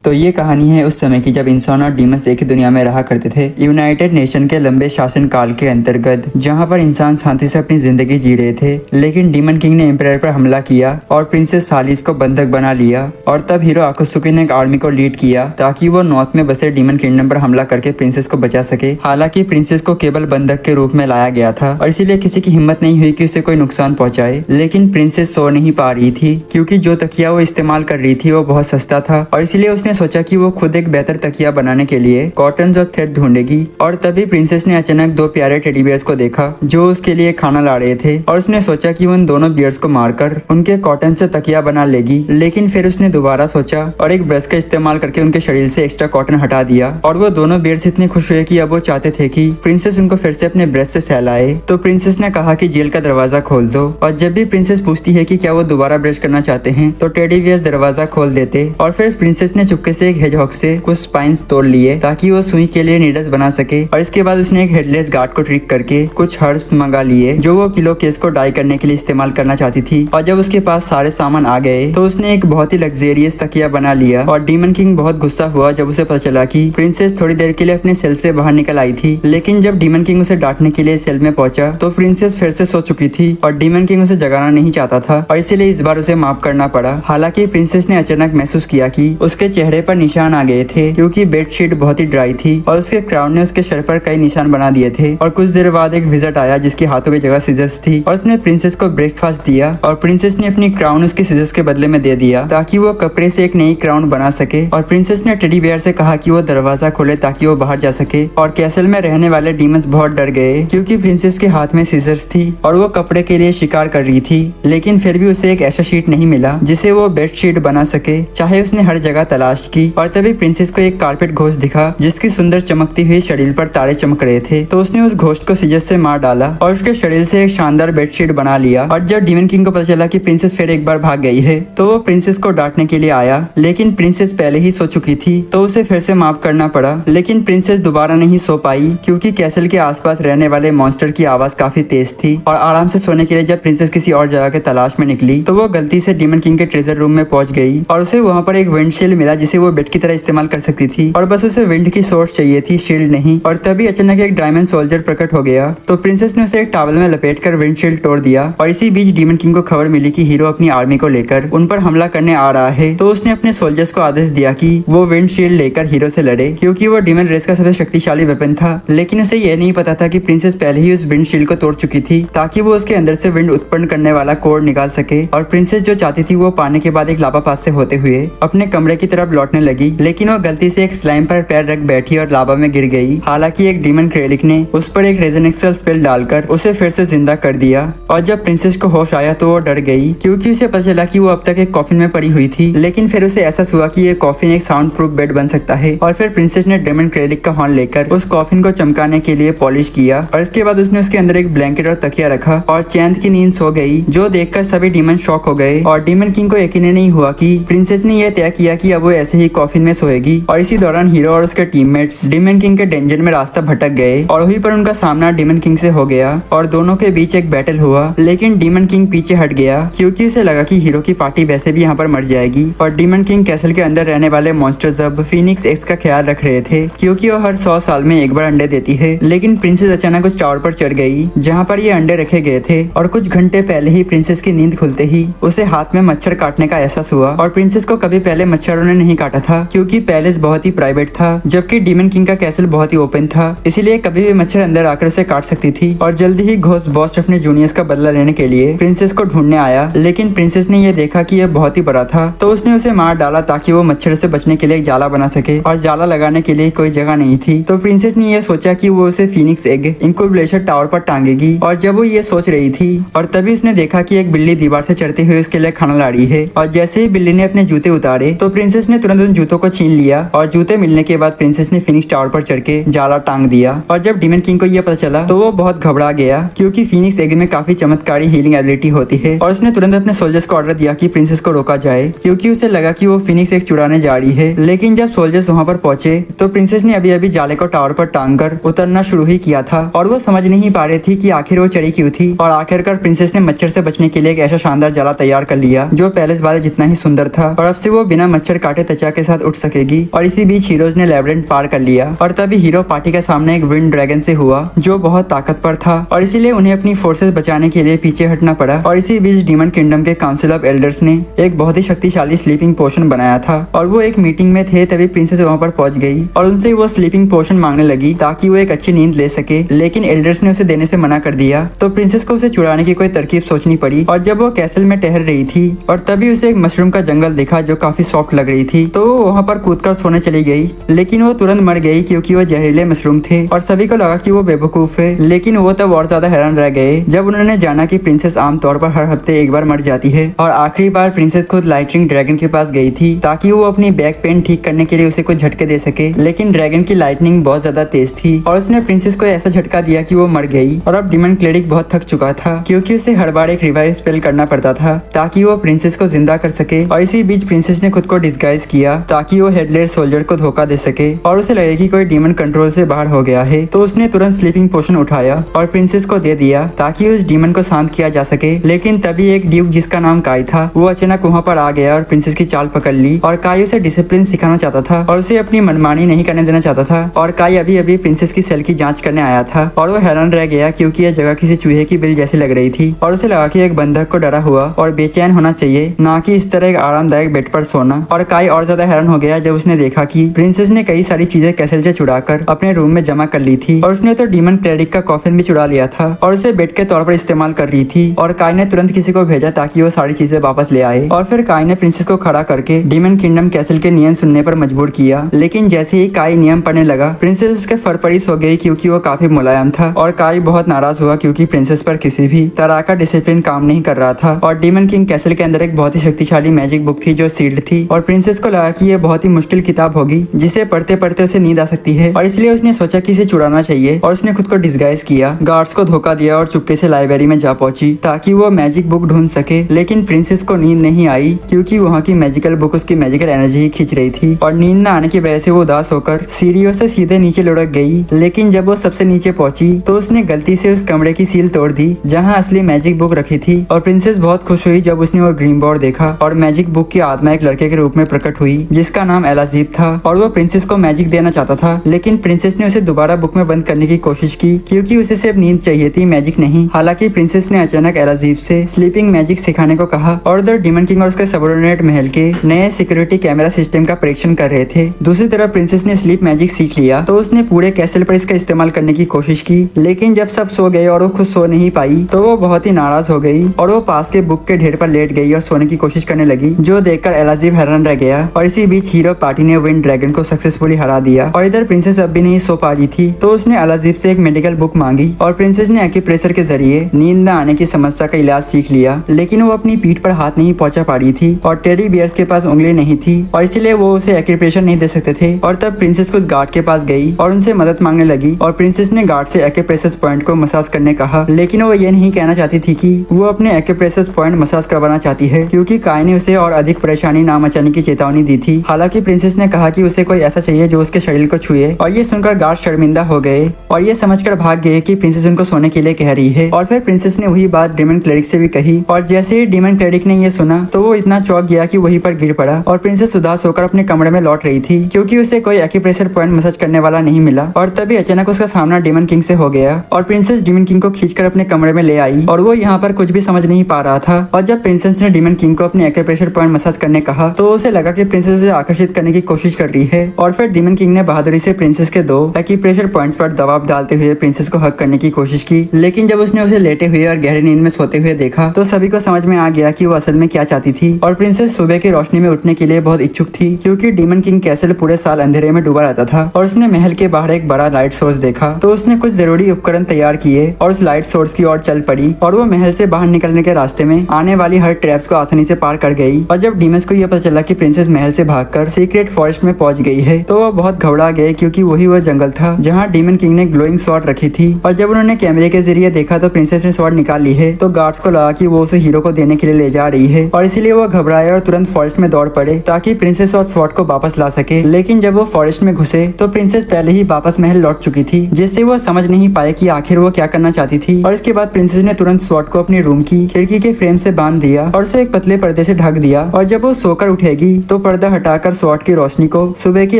तो ये कहानी है उस समय की जब इंसान और डीमंस एक ही दुनिया में रहा करते थे, यूनाइटेड नेशन के लंबे शासन काल के अंतर्गत, जहाँ पर इंसान शांति से अपनी जिंदगी जी रहे थे। लेकिन डीमन किंग ने एम्पायर पर हमला किया और प्रिंसेस सालिस को बंधक बना लिया। और तब हीरो आकुत्सुकी ने एक आर्मी को लीड किया ताकि वो नॉर्थ में बसे डीमन किंगडम पर हमला करके प्रिंसेस को बचा सके। हालांकि प्रिंसेस को केवल बंधक के रूप में लाया गया था और इसीलिए किसी की हिम्मत नहीं हुई कि उसे कोई नुकसान पहुंचाए। लेकिन प्रिंसेस सो नहीं पा रही थी क्योंकि जो तकिया वो इस्तेमाल कर रही थी वो बहुत सस्ता था और इसीलिए उसने सोचा कि वो खुद एक बेहतर तकिया बनाने के लिए कॉटन और थ्रेड ढूंढेगी। और तभी प्रिंसेस ने अचानक दो प्यारे टेडी बियर्स को देखा जो उसके लिए खाना ला रहे थे और उसने सोचा कि वो उन दोनों बियर्स को मारकर उनके कॉटन से तकिया बना लेगी। लेकिन फिर उसने दोबारा सोचा और एक ब्रश का इस्तेमाल करके उनके शरीर से एक्स्ट्रा कॉटन हटा दिया। और वो दोनों बियर्स इतने खुश हुए कि अब वो चाहते थे कि प्रिंसेस उनको फिर से अपने ब्रश से सहलाए। तो प्रिंसेस ने कहा कि जेल का दरवाजा खोल दो। और जब भी प्रिंसेस पूछती है कि क्या वो दोबारा ब्रश करना चाहते हैं तो टेडी बियर्स दरवाजा खोल देते। और फिर प्रिंसेस ने चुपके से एक हेजहॉग से कुछ स्पाइन्स तोड़ लिए ताकि वो सुई के लिए नीडल्स बना सके। और इसके बाद उसने एक हेडलेस गार्ड को ट्रिक करके कुछ हर्ब्स मंगा लिए जो वो पिलो केस को डाई करने के लिए इस्तेमाल करना चाहती थी। और जब उसके पास सारे सामान आ गए तो उसने एक बहुत ही लग्जेरियस तकिया बना लिया। और डीमन किंग बहुत गुस्सा हुआ जब उसे पता चला कि प्रिंसेस थोड़ी देर के लिए अपने सेल से बाहर निकल आई थी। लेकिन जब डीमन किंग उसे डांटने के लिए सेल में पहुंचा तो प्रिंसेस फिर से सो चुकी थी और डीमन किंग उसे जगाना नहीं चाहता था और इसीलिए इस बार उसे माफ करना पड़ा। हालांकि प्रिंसेस ने अचानक महसूस किया कि उसके चेहरे पर निशान आ गए थे क्योंकि बेडशीट बहुत ही ड्राई थी और उसके क्राउन ने उसके सर पर कई निशान बना दिए थे। और कुछ देर बाद एक विजिट आया जिसके हाथों की जगह सीजर्स थी और उसने प्रिंसेस को ब्रेकफास्ट दिया। और प्रिंसेस ने अपनी क्राउन उसके सीजर्स के बदले में दे दिया ताकि वो कपड़े से एक नई क्राउन बना सके। और प्रिंसेस ने टेडी बियर से कहा कि वो दरवाजा खोले ताकि वो बाहर जा सके। और कैसल में रहने वाले डीमंस बहुत डर गए क्योंकि प्रिंसेस के हाथ में सीजर्स थी और वो कपड़े के लिए शिकार कर रही थी। लेकिन फिर भी उसे एक ऐसा शीट नहीं मिला जिसे वो बेडशीट बना सके, चाहे उसने हर जगह तलाश की। और तभी प्रिंसेस को एक कारपेट घोस्ट दिखा जिसकी सुंदर चमकती हुई शरीर पर तारे चमक रहे थे। तो उसने उस घोस्ट को सीजर से मार डाला और उसके शरीर से एक शानदार बेडशीट बना लिया। और जब डीमन किंग को पता चला कि प्रिंसेस फिर एक बार भाग गई है तो वो प्रिंसेस को डांटने के लिए आया। लेकिन प्रिंसेस पहले ही सो चुकी थी तो उसे फिर से माफ करना पड़ा। लेकिन प्रिंसेस दोबारा नहीं सो पाई क्योंकि कैसल के आसपास रहने वाले मॉन्स्टर की आवाज काफी तेज थी। और आराम से सोने के लिए जब प्रिंसेस किसी और जगह के तलाश में निकली तो वो गलती से डीमन किंग के ट्रेजर रूम में पहुंच गई और उसे वहाँ पर एक विंडशील्ड मिला जिसे वो बेड की तरह इस्तेमाल कर सकती थी। और बस उसे विंड की सोर्स चाहिए थी, शील्ड नहीं। और तभी अचानक एक डायमंड सोल्जर प्रकट हो गया तो प्रिंसेस ने उसे एक टॉवल में लपेट कर विंडशील्ड तोड़ दिया। और इसी बीच डीमन किंग को खबर मिली कि हीरो अपनी आर्मी को लेकर उन पर हमला करने आ रहा है। तो उसने अपने सोल्जर्स को आदेश दिया कि वो विंडशील्ड लेकर हीरो से लड़े क्योंकि वो डीमन रेस का सबसे शक्तिशाली वेपन था। लेकिन उसे यह नहीं पता था कि प्रिंसेस पहले ही उस विंडशील्ड को तोड़ चुकी थी ताकि वो उसके अंदर से विंड उत्पन्न करने वाला कोड निकाल सके। और प्रिंसेस जो चाहती थी वो पाने के बाद एक लावा पास से होते हुए अपने कमरे की तरफ लौटने लगी। लेकिन वो गलती से एक स्लाइम पर पैर रख बैठी और लावा में गिर गई। हालांकि एक डीमन क्रेलिक ने उस पर एक रेजोनेक्सल स्पेल डालकर उसे फिर से जिंदा कर दिया। और जब प्रिंसेस को होश आया तो वो डर गई क्योंकि उसे पता चला कि वो अब तक एक कॉफिन में पड़ी हुई थी। लेकिन फिर उसे एहसास हुआ कि ये कॉफिन एक साउंड प्रूफ बेड बन सकता है। और फिर प्रिंसेस ने डेमन क्रेलिक का हॉर्न लेकर उस कॉफिन को चमकाने के लिए पॉलिश किया। और इसके बाद उसने उसके अंदर एक ब्लैंकेट और तकिया रखा और चैंद की नींद सो गई जो देखकर सभी डीमन शॉक हो गए। और डीमन किंग को यकीन नहीं हुआ कि प्रिंसेस ने यह तय किया कि अब वो ऐसे ही कॉफिन में सोएगी। और इसी दौरान हीरो और उसके टीममेट्स डीमन किंग के डेंजर में रास्ता भटक गए और वहीं पर उनका सामना डीमन किंग से हो गया और दोनों के बीच एक बैटल हुआ। लेकिन डीमन किंग पीछे हट गया क्योंकि उसे लगा कि हीरो की पार्टी वैसे भी यहाँ पर मर जाएगी। और डीमन किंग कैसल के अंदर रहने वाले मॉन्स्टर्स अब फीनिक्स एग्स का ख्याल रख रहे थे क्योंकि वो हर 100 साल में एक बार अंडे देती है। लेकिन प्रिंसेस अचानक उस टावर पर चढ़ गई जहाँ पर ये अंडे रखे गए थे। और कुछ घंटे पहले ही प्रिंसेस की नींद खुलते ही उसे हाथ में मच्छर काटने का एहसास हुआ। और प्रिंसेस को कभी पहले मच्छरों ने नहीं काटा था क्योंकि पैलेस बहुत ही प्राइवेट था जबकि डीमन किंग का कैसल बहुत ही ओपन था, इसीलिए कभी भी मच्छर अंदर आकर उसे काट सकती थी। और जल्दी ही घोस्ट बॉस अपने जूनियर्स का बदला लेने के लिए प्रिंसेस को ढूंढने आया। लेकिन प्रिंसेस ने यह देखा कि यह बहुत ही बड़ा था तो उसने उसे मार डाला ताकि वो मच्छर से बचने के लिए एक जाला बना सके। और जाला लगाने के लिए कोई जगह नहीं थी तो प्रिंसेस ने यह सोचा कि वो उसे फीनिक्स एग इंक्यूबेशन टावर पर टांगेगी। और जब वो ये सोच रही थी और तभी उसने देखा कि एक बिल्ली दीवार से चढ़ते हुए उसके लिए खाना ला रही है। और जैसे ही बिल्ली ने अपने जूते उतारे तो प्रिंसेस ने तुरंत उन जूतों को छीन लिया। और जूते मिलने के बाद प्रिंसेस ने फीनिक्स टावर पर चढ़ के जाला टांग दिया। और जब डीमन किंग को यह पता चला तो वो बहुत घबरा गया क्योंकि फीनिक्स एग में काफी चमत्कारी हीलिंग एबिलिटी होती है। और उसने तुरंत अपने सोल्जर्स को ऑर्डर दिया कि प्रिंसेस को रोका जाए क्योंकि उसे लगा कि वो फीनिक्स एग चुराने जा रही है। लेकिन जब सोल्जर्स वहाँ पर पहुंचे तो प्रिंसेस ने अभी अभी जाले को टावर पर टांग कर उतरना शुरू ही किया था और वो समझ नहीं पा रही थी कि आखिर वो चढ़ी क्यों थी। और आखिरकार प्रिंसेस ने मच्छर से बचने के लिए एक ऐसा शानदार जाला तैयार कर लिया जो पैलेस वाले जितना ही सुंदर था। और अब से वो बिना मच्छर काटे चचा के साथ उठ सकेगी। और इसी बीच हीरोज ने लेबरेंट पार कर लिया और तभी हीरो पार्टी के सामने एक विंड ड्रैगन से हुआ जो बहुत ताकतवर था और इसीलिए उन्हें अपनी फोर्सेस बचाने के लिए पीछे हटना पड़ा। और इसी बीच डीमन किंगडम के काउंसिल ऑफ एल्डर्स ने एक बहुत ही शक्तिशाली स्लीपिंग पोशन बनाया था और वो एक मीटिंग में थे तभी प्रिंसेस वहाँ पर पहुंच गई और उनसे वो स्लीपिंग पोशन मांगने लगी ताकि वो एक अच्छी नींद ले सके, लेकिन एल्डर्स ने उसे देने से मना कर दिया। तो प्रिंसेस को उसे चुराने की कोई तरकीब सोचनी पड़ी और जब वो कैसल में ठहर रही थी और तभी उसे एक मशरूम का जंगल देखा जो काफी सॉफ्ट लग रही थी, तो वो वहाँ पर कूदकर सोने चली गई, लेकिन वो तुरंत मर गई क्योंकि वो जहरीले मशरूम थे और सभी को लगा कि वो बेवकूफ है। लेकिन वो तब और ज्यादा हैरान रह गए जब उन्होंने जाना कि प्रिंसेस आमतौर पर हर हफ्ते एक बार मर जाती है। और आखिरी बार प्रिंसेस खुद लाइटनिंग ड्रैगन के पास गई थी ताकि वो अपनी बैक पेन ठीक करने के लिए उसे कुछ झटके दे सके, लेकिन ड्रैगन की लाइटनिंग बहुत ज्यादा तेज थी और उसने प्रिंसेस को ऐसा झटका दिया कि वो मर गई। और अब डीमन क्लेरिक बहुत थक चुका था क्योंकि उसे हर बार एक रिवाइव स्पेल करना पड़ता था ताकि वो प्रिंसेस को जिंदा कर सके। और इसी बीच प्रिंसेस ने खुद को डिस्गाइज किया ताकि वो हेडलेस सोल्जर को धोखा दे सके और उसे लगे कि कोई डीमन कंट्रोल से बाहर हो गया है। तो उसने तुरंत स्लीपिंग पोशन उठाया और प्रिंसेस को दे दिया ताकि उस डीमन को शांत किया जा सके। लेकिन तभी एक ड्यूक जिसका नाम काई था वो अचानक वहाँ पर आ गया और प्रिंसेस की चाल पकड़ ली और काई उसे डिसिप्लिन सिखाना चाहता था और उसे अपनी मनमानी नहीं करने देना चाहता था। और काई अभी अभी प्रिंसेस की सेल की जांच करने आया था और वो हैरान रह गया क्योंकि यह जगह किसी चूहे की बिल जैसी लग रही थी और उसे लगा कि एक बंधक को डरा हुआ और बेचैन होना चाहिए, ना कि इस तरह एक आरामदायक बेड पर सोना। और काई और ज्यादा हैरान हो गया जब उसने देखा कि प्रिंसेस ने कई सारी चीजें कैसल से छुड़ाकर अपने रूम में जमा कर ली थी और उसने तो डीमन क्लेरिक का कॉफिन भी चुरा लिया था और उसे बेड के तौर पर इस्तेमाल कर रही थी। और काई ने तुरंत किसी को भेजा ताकि वो सारी चीजें वापस ले आए और फिर काई ने प्रिंसेस को खड़ा करके डीमन किंगडम कैसल के नियम सुनने पर मजबूर किया। लेकिन जैसे ही काई नियम पढ़ने लगा प्रिंसेस उसके फरफरीस हो गई क्योंकि वो काफी मुलायम था और काई बहुत नाराज हुआ क्योंकि प्रिंसेस पर किसी भी तरह का डिसिप्लिन काम नहीं कर रहा था। और डीमन किंग कैसल के अंदर एक बहुत ही शक्तिशाली मैजिक बुक थी जो सील्ड थी और प्रिंसेस को लगा कि ये बहुत ही मुश्किल किताब होगी जिसे पढ़ते पढ़ते उसे नींद आ सकती है और इसलिए उसने सोचा कि इसे चुराना चाहिए और उसने खुद को डिस्गाइज किया, गार्ड्स को धोखा दिया और चुपके से लाइब्रेरी में जा पहुंची ताकि वो मैजिक बुक ढूंढ सके। लेकिन प्रिंसेस को नींद नहीं आई क्योंकि वहाँ की मैजिकल बुक उसकी मैजिकल एनर्जी ही खींच रही थी और नींद न आने की वजह से वो उदास होकर सीढ़ियों से सीधे नीचे लुढ़क गई। लेकिन जब वो सबसे नीचे पहुंची तो उसने गलती से उस कमरे की सील तोड़ दी जहाँ असली मैजिक बुक रखी थी और प्रिंसेस बहुत खुश हुई जब उसने वो ग्रीन बोर्ड देखा और मैजिक बुक की आत्मा एक लड़के के रूप में प्रकट हुई जिसका नाम एलाजीब था और वो प्रिंसेस को मैजिक देना चाहता था। लेकिन प्रिंसेस ने उसे दोबारा बुक में बंद करने की कोशिश की क्योंकि उसे सिर्फ नींद चाहिए थी, मैजिक नहीं। हालांकि प्रिंसेस ने अचानक एलाजीब से स्लीपिंग मैजिक सिखाने को कहा और द डीमन किंग और उसके सबऑर्डिनेट महल के नए सिक्योरिटी कैमरा सिस्टम का परीक्षण कर रहे थे। दूसरी तरफ प्रिंसेस ने स्लीप मैजिक सीख लिया तो उसने पूरे कैसल पर इसका इस्तेमाल करने की कोशिश की, लेकिन जब सब सो गए और वो खुद सो नहीं पाई तो वो बहुत ही नाराज हो गई और वो पास के बुक के ढेर पर लेट गई और सोने की कोशिश करने लगी, जो देखकर एलाजीब हैरान रह गया। और इसी बीच हीरो पार्टी ने विंड ड्रैगन को सक्सेसफुली हरा दिया और इधर प्रिंसेस अब भी नहीं सो पा रही थी तो उसने एलाजीब से एक मेडिकल बुक मांगी और प्रिंसेस ने एक्यूप्रेशर के जरिए नींद न आने की समस्या का इलाज सीख लिया। लेकिन वो अपनी पीठ पर हाथ नहीं पहुंचा पा रही थी और टेडी बियर्स के पास उंगली नहीं थी और इसीलिए वो उसे एक्यूप्रेशर नहीं दे सकते थे। और तब प्रिंसेस कुछ गार्ड के पास गई और उनसे मदद मांगने लगी और प्रिंसेस ने गार्ड से एक्यूप्रेशर पॉइंट को मसाज करने कहा, लेकिन वो ये नहीं कहना चाहती थी कि वो अपने एक्यूप्रेशर पॉइंट मसाज करवाना चाहती है क्योंकि काई ने उसे और अधिक परेशानी ना मचाने की चेतावनी दी थी। हालांकि प्रिंसेस ने कहा कि उसे कोई ऐसा चाहिए जो उसके शरीर को छुए और ये सुनकर गार्ड शर्मिंदा हो गए और ये समझकर भाग गए कि प्रिंसेस उनको सोने के लिए कह रही है। और फिर प्रिंसेस ने वही बात डीमन क्लेरिक से भी कही और जैसे ही डीमन क्लेरिक ने ये सुना तो वो इतना चौंक गया कि वहीं पर गिर पड़ा और प्रिंसेस उदास होकर अपने कमरे में लौट रही थी क्योंकि उसे कोई एक्यूप्रेशर पॉइंट मसाज करने वाला नहीं मिला। और तभी अचानक उसका सामना डीमन किंग से हो गया और प्रिंसेस डीमन किंग को खींचकर अपने कमरे में ले आई और वो यहाँ पर कुछ भी समझ नहीं पा रहा था। और जब प्रिंसेस ने डीमन किंग को अपने एक्यूप्रेशर पॉइंट मसाज करने कहा तो उसे लगा कि प्रिंसेस उसे आकर्षित करने की कोशिश कर रही है और फिर डीमन किंग ने बहादुरी से प्रिंसेस के 2 एक्यूप्रेशर पॉइंट्स पर दबाव डालते हुए प्रिंसेस को हक करने की कोशिश की। लेकिन जब उसने उसे लेटे हुए और गहरी नींद में सोते हुए देखा तो सभी को समझ में आ गया कि वो असल में क्या चाहती थी। और प्रिंसेस सुबह की रोशनी में उठने के लिए बहुत इच्छुक थी क्योंकि डीमन किंग कैसल पूरे साल अंधेरे में डूबा रहता था और उसने महल के बाहर एक बड़ा लाइट सोर्स देखा तो उसने कुछ जरूरी उपकरण तैयार किए और उस लाइट सोर्स की ओर चल पड़ी और वो महल से बाहर निकलने के रास्ते में आने वाली हर ट्रैप्स को आसानी से पार कर गई। और जब डीमंस को यह पता चला कि प्रिंसेस महल से भागकर सीक्रेट फॉरेस्ट में पहुंच गई है तो वो बहुत घबरा गए क्योंकि वही वो जंगल था जहाँ डीमन किंग ने ग्लोइंग स्वॉर्ड रखी थी। और जब उन्होंने कैमरे के जरिए देखा तो प्रिंसेस ने स्वॉर्ड निकाल ली है तो गार्ड्स को लगा कि वो उसे हीरो को देने के लिए ले जा रही है और इसीलिए वो घबराए और तुरंत फॉरेस्ट में दौड़ पड़े ताकि प्रिंसेस और स्वॉर्ड को वापस ला सके। लेकिन जब वो फॉरेस्ट में घुसे तो प्रिंसेस पहले ही वापस महल लौट चुकी थी जिससे वो समझ नहीं पाए कि आखिर वो क्या करना चाहती थी। और इसके बाद प्रिंसेस ने तुरंत स्वॉर्ड को अपनी रूम की खिड़की के फ्रेम से बांध दिया और उसे एक पतले पर्दे से ढक दिया और जब वो सोकर उठेगी तो पर्दा हटाकर स्वॉर्ड की रोशनी को सुबह की